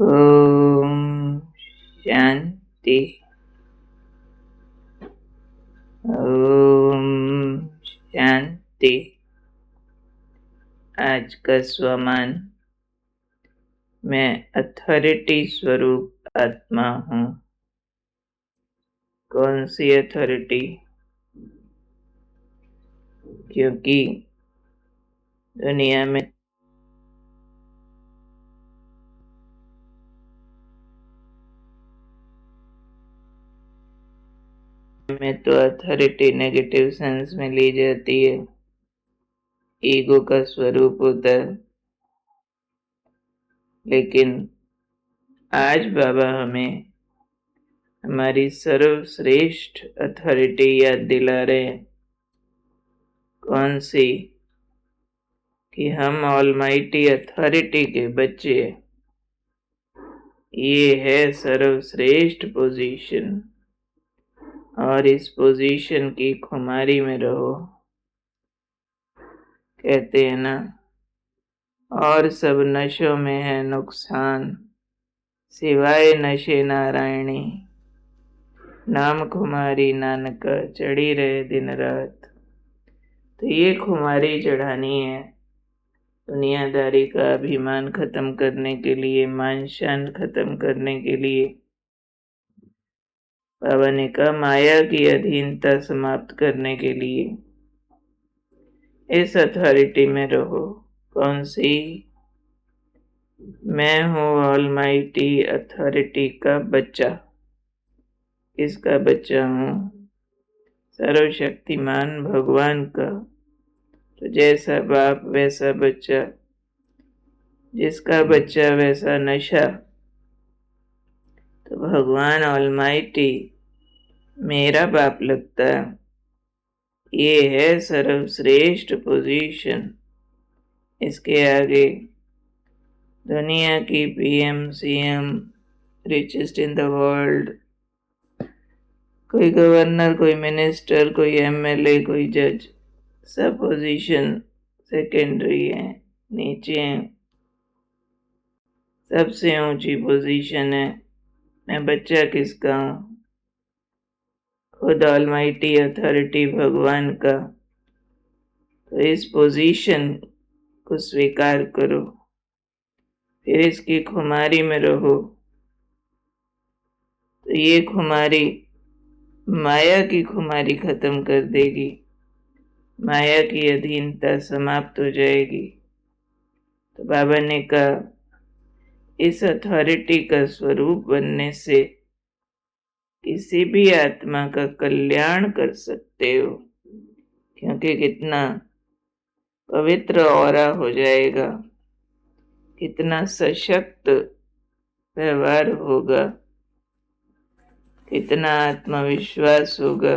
ओम शांति। ओम शांति। आज का स्वमान, मैं अथॉरिटी स्वरूप आत्मा हूँ। कौन सी अथॉरिटी? क्योंकि दुनिया में तो अथॉरिटी नेगेटिव सेंस में ली जाती है, ईगो का स्वरूप होता है। लेकिन आज बाबा हमें हमारी सर्वश्रेष्ठ अथॉरिटी याद दिला रहे हैं। कौन सी? कि हम ऑलमाइटी अथॉरिटी के बच्चे हैं। ये है सर्वश्रेष्ठ पोजीशन, और इस पोजीशन की खुमारी में रहो। कहते हैं ना, और सब नशों में है नुकसान, सिवाय नशे नारायणी। नाम खुमारी नानका चढ़ी रहे दिन रात। तो ये खुमारी चढ़ानी है, दुनियादारी का अभिमान खत्म करने के लिए, मान शान खत्म करने के लिए। बाबा ने कहा माया की अधीनता समाप्त करने के लिए इस अथॉरिटी में रहो। कौन सी? मैं हूँ ऑलमाइटी अथॉरिटी का बच्चा। किसका बच्चा हूँ? सर्वशक्तिमान भगवान का। तो जैसा बाप वैसा बच्चा, जिसका बच्चा वैसा नशा। तो भगवान ऑलमाइटी मेरा बाप लगता है। ये है सर्वश्रेष्ठ पोजीशन। इसके आगे दुनिया की PM CM, richest in the world, कोई गवर्नर, कोई मिनिस्टर, कोई एमएलए, कोई जज, सब पोजीशन सेकेंडरी है, नीचे है। सबसे ऊंची पोजीशन है मैं बच्चा किसका हूँ? खुद ऑलमाइटी अथॉरिटी भगवान का। तो इस पोजीशन को स्वीकार करो, फिर इसकी खुमारी में रहो। तो ये खुमारी माया की खुमारी खत्म कर देगी, माया की अधीनता समाप्त हो जाएगी। तो बाबा ने कहा इस अथॉरिटी का स्वरूप बनने से किसी भी आत्मा का कल्याण कर सकते हो, क्योंकि कितना पवित्र ऑरा हो जाएगा, कितना सशक्त व्यवहार होगा, कितना आत्मविश्वास होगा।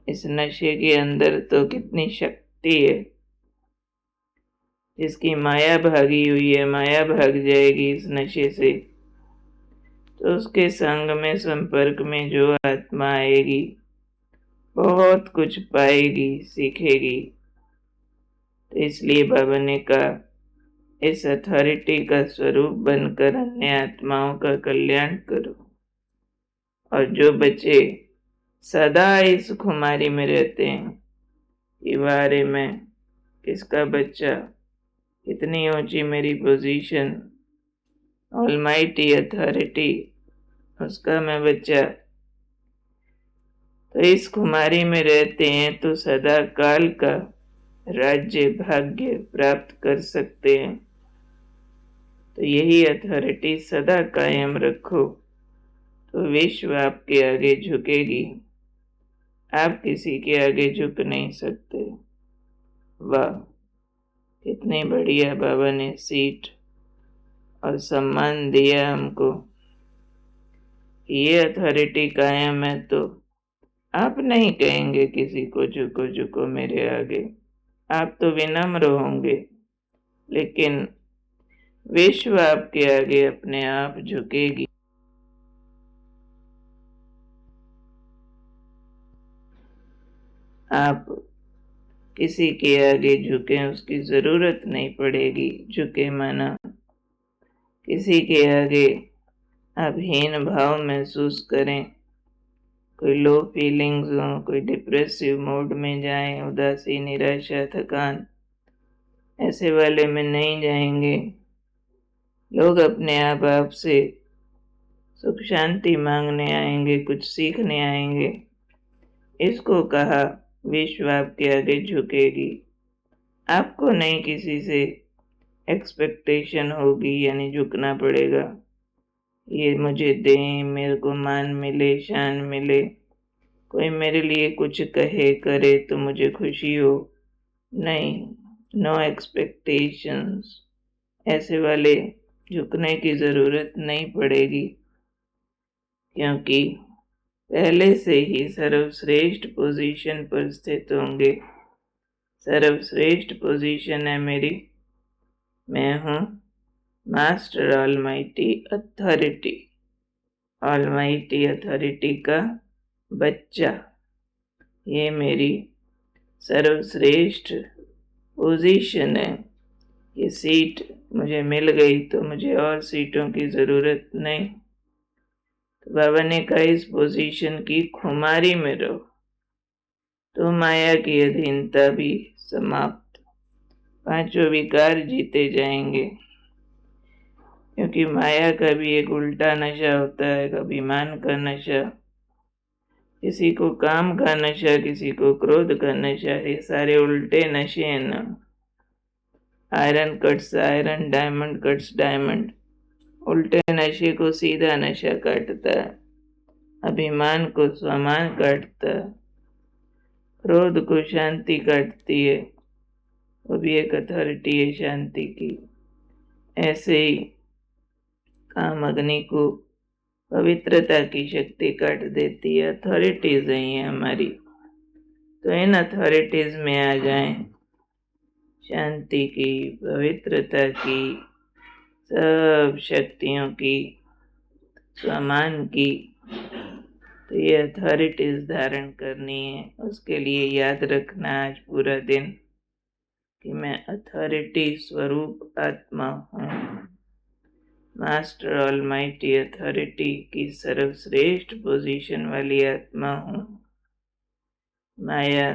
इस नशे के अंदर तो कितनी शक्ति है। जिसकी माया भागी हुई है, माया भाग जाएगी इस नशे से। तो उसके संग में, संपर्क में जो आत्मा आएगी, बहुत कुछ पाएगी, सीखेगी। तो इसलिए बाबा ने कहा इस अथॉरिटी का स्वरूप बनकर अन्य आत्माओं का कल्याण करो। और जो बच्चे सदा इस खुमारी में रहते हैं कि बारे में किसका बच्चा, कितनी ऊंची मेरी पोजीशन, ऑलमाइटी अथॉरिटी उसका मैं बच्चा, तो इस खुमारी में रहते हैं तो सदा काल का राज्य भाग्य प्राप्त कर सकते हैं। तो यही अथॉरिटी सदा कायम रखो, तो विश्व आपके आगे झुकेगी। आप किसी के आगे झुक नहीं सकते। वाह, कितनी बढ़िया बाबा ने सीट और सम्मान दिया हमको। ये अथॉरिटी कायम है तो आप नहीं कहेंगे किसी को झुको झुको मेरे आगे, आप तो विनम्र होंगे। लेकिन विश्व आपके आगे अपने आप झुकेगी। आप किसी के आगे झुके उसकी जरूरत नहीं पड़ेगी। झुके माना किसी के आगे आप हीन भाव महसूस करें, कोई लो फीलिंग्स हो, कोई डिप्रेसिव मूड में जाएं, उदासी, निराशा, थकान, ऐसे वाले में नहीं जाएंगे। लोग अपने आप से सुख शांति मांगने आएंगे, कुछ सीखने आएंगे। इसको कहा विश्व आपके आगे झुकेगी। आपको नहीं किसी से एक्सपेक्टेशन होगी, यानी झुकना पड़ेगा, ये मुझे दें, मेरे को मान मिले, शान मिले, कोई मेरे लिए कुछ कहे करे तो मुझे खुशी हो। नहीं, नो एक्सपेक्टेशंस, ऐसे वाले झुकने की जरूरत नहीं पड़ेगी, क्योंकि पहले से ही सर्वश्रेष्ठ पोजीशन पर स्थित होंगे। सर्वश्रेष्ठ पोजीशन है मेरी, मैं हूँ master almighty authority, almighty authority का बच्चा। ये मेरी सर्वश्रेष्ठ पोजीशन है। ये सीट मुझे मिल गई तो मुझे और सीटों की जरूरत नहीं। तो बाबा ने कहा इस पोजीशन की खुमारी में रहो तो माया की अधीनता भी समाप्त, पांचों विकार जीते जाएंगे। क्योंकि माया का भी एक उल्टा नशा होता है, कभी मान का नशा, किसी को काम का नशा, किसी को क्रोध का नशा। ये सारे उल्टे नशे हैं ना। Iron cuts iron, diamond cuts diamond. उल्टे नशे को सीधा नशा काटता है, अभिमान को स्वमान काटता है, क्रोध को शांति काटती है, वो भी एक अथॉरिटी है शांति की। ऐसे ही काम अग्नि को पवित्रता की शक्ति काट देती है। अथॉरिटीज है ये हमारी, तो इन अथॉरिटीज में आ जाएं, शांति की, पवित्रता की, सब शक्तियों की, सम्मान की। तो ये अथॉरिटीज धारण करनी है। उसके लिए याद रखना आज पूरा दिन कि मैं अथॉरिटी स्वरूप आत्मा हूँ, मास्टर ऑलमाइटी अथॉरिटी की सर्वश्रेष्ठ पोजीशन वाली आत्मा हूँ। माया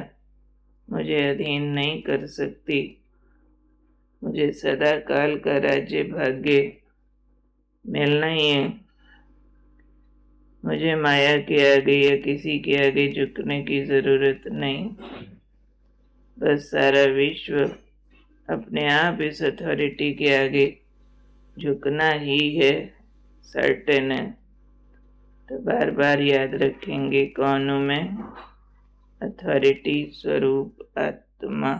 मुझे अधीन नहीं कर सकती। मुझे सदा काल का राज्य भाग्य मिलना ही है। मुझे माया के आगे या किसी के आगे झुकने की जरूरत नहीं। बस सारा विश्व अपने आप इस अथॉरिटी के आगे झुकना ही है, सर्टेन है। तो बार बार याद रखेंगे कौन हूं मैं, अथॉरिटी स्वरूप आत्मा।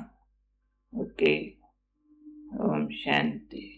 ओके, ओम शांति।